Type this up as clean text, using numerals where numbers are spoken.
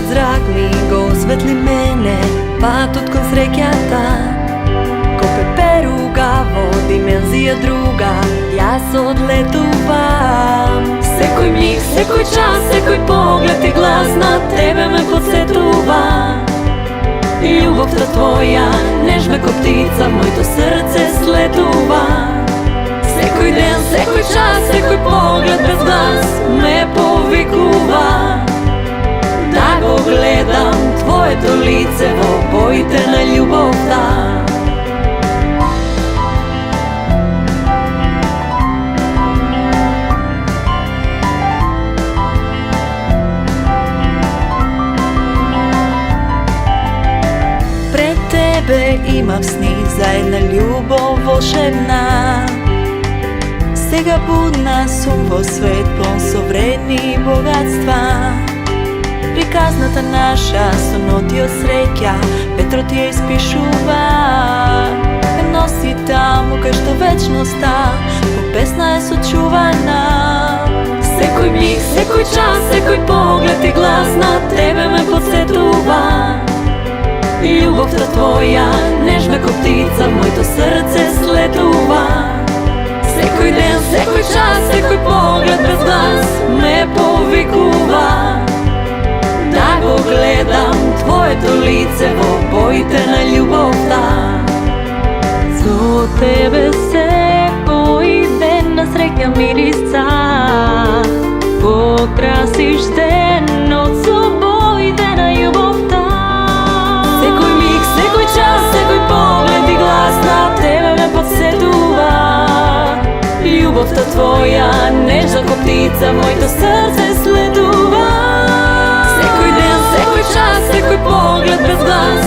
zrak mi go osvetli mene, патот кон среќата. Ко пеперуга во димензија друга, јас одлетувам. Секој миг, секој час, секој поглед и глас на тебе ме подсетува. Љубовта твоја, нежна ко птица, моето срце слетува. Секој ден, секој час, секој поглед без глас ме повикува. Да го гледам твоето лице во боите на љубовта. Пред тебе имав сни за една љубов волшебна. Сега будна сум во свет полн со вредни богатства. Приказната наша со ноти од среќа, ветрот ја испишува. Ме носи таму кај што вечноста по песна е сочувана. Секој миг, секој час, секој поглед и глас на тебе ме подсетува. Љубовта твоја, нежна ко птица, моето срце слетува. Секој ден, секој час, секој поглед без глас ме повикува. Да го гледам твоето лице во боите на љубовта. Со тебе секој ден на среќа мириса, покрасиш денот со боите на љубовта. Секој миг, секој час, секој поглед и глас на тебе ме подсетува. Љубовта твоја, нежна ко птица, моето срце следува. Секој ден, секој час, секој поглед без глас